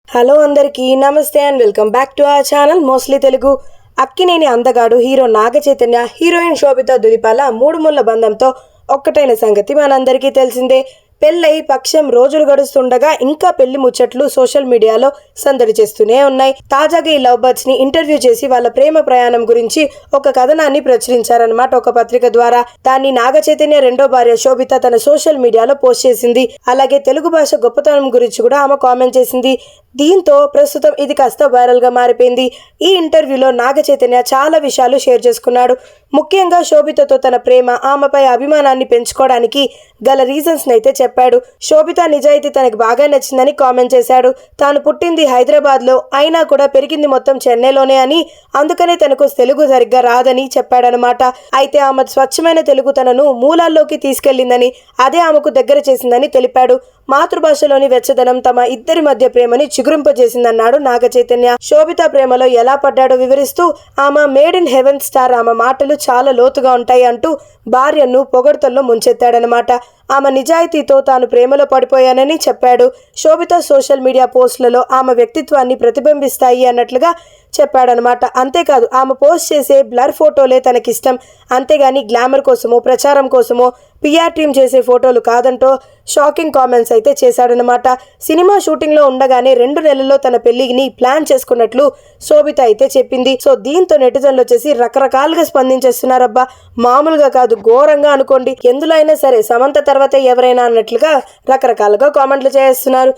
Hello అందరికీ నమస్తే and welcome back to our channel mostly Telugu. Akkineni అందగాడు హీరో నాగ చైతన్య, హీరోయిన్ శోభిత దులిపాల మూడు ముళ్ళ బంధంతో ఒక్కటైన సంగతి మనందరికీ తెలిసిందే. పెళ్ళై పక్షం రోజులు గడుస్తుండగా ఇంకా పెళ్లి ముచ్చట్లు సోషల్ మీడియాలో సందడి చేస్తూనే ఉన్నాయి. తాజాగా ఈ లవ్ బర్డ్స్ ని ఇంటర్వ్యూ చేసి వాళ్ళ ప్రేమ ప్రయాణం గురించి ఒక కథనాన్ని ప్రచురించారన్నమాట ఒక పత్రిక ద్వారా. దాన్ని నాగ చైతన్య రెండో భార్య శోభిత తన సోషల్ మీడియాలో పోస్ట్ చేసింది. అలాగే తెలుగు భాష గొప్పతనం గురించి కూడా ఆమె కామెంట్ చేసింది. దీంతో ప్రస్తుతం ఇది కాస్త వైరల్ గా మారిపోయింది. ఈ ఇంటర్వ్యూలో నాగ చైతన్య చాలా విషయాలు షేర్ చేసుకున్నాడు. ముఖ్యంగా శోభితతో తన ప్రేమ, ఆమెపై అభిమానాన్ని పెంచుకోవడానికి గల రీజన్స్ అయితే చెప్పాడు. శోభిత నిజాయితీ తనకు బాగా నచ్చిందని కామెంట్ చేశాడు. తాను పుట్టింది హైదరాబాద్ లో అయినా కూడా పెరిగింది మొత్తం చెన్నైలోనే అని, అందుకనే తనకు తెలుగు సరిగ్గా రాదని చెప్పాడనమాట. అయితే ఆమె స్వచ్ఛమైన తెలుగు తనను మూలాల్లోకి తీసుకెళ్లిందని, అదే ఆమెకు దగ్గర చేసిందని తెలిపాడు. మాతృభాషలోని వెచ్చదనం తమ ఇద్దరి మధ్య ప్రేమని చిగురింపజేసిందన్నాడు నాగ చైతన్య. శోభిత ప్రేమలో ఎలా పడ్డాడో వివరిస్తూ, ఆమె మేడ్ ఇన్ హెవెన్ స్టార్, ఆమె మాటలు చాలా లోతుగా ఉంటాయి అంటూ భార్యను పొగడ్తల్లో ముంచెత్తాడనమాట. ఆమె నిజాయితీతో తాను ప్రేమలో పడిపోయానని చెప్పాడు. శోభిత సోషల్ మీడియా పోస్టులలో ఆమె వ్యక్తిత్వాన్ని ప్రతిబింబిస్తాయి అన్నట్లుగా చెప్పాడనమాట. అంతేకాదు ఆమె పోస్ట్ చేసే బ్లర్ ఫోటోలే తనకిష్టం, అంతేగాని గ్లామర్ కోసమో ప్రచారం కోసమో పిఆర్ టీం చేసే ఫోటోలు కాదంటూ షాకింగ్ కామెంట్స్ అయితే చేశాడనమాట. సినిమా షూటింగ్ లో ఉండగానే 2 నెలల్లో తన పెళ్లిని ప్లాన్ చేసుకున్నట్లు శోభిత అయితే చెప్పింది. సో దీంతో నెటిజన్లు వచ్చేసి రకరకాలుగా స్పందించేస్తున్నారబ్బా. మామూలుగా కాదు, ఘోరంగా అనుకోండి. ఎందులో అయినా సరే సమంత తర్వాతే ఎవరైనా అన్నట్లుగా రకరకాలుగా కామెంట్లు చేస్తున్నారు.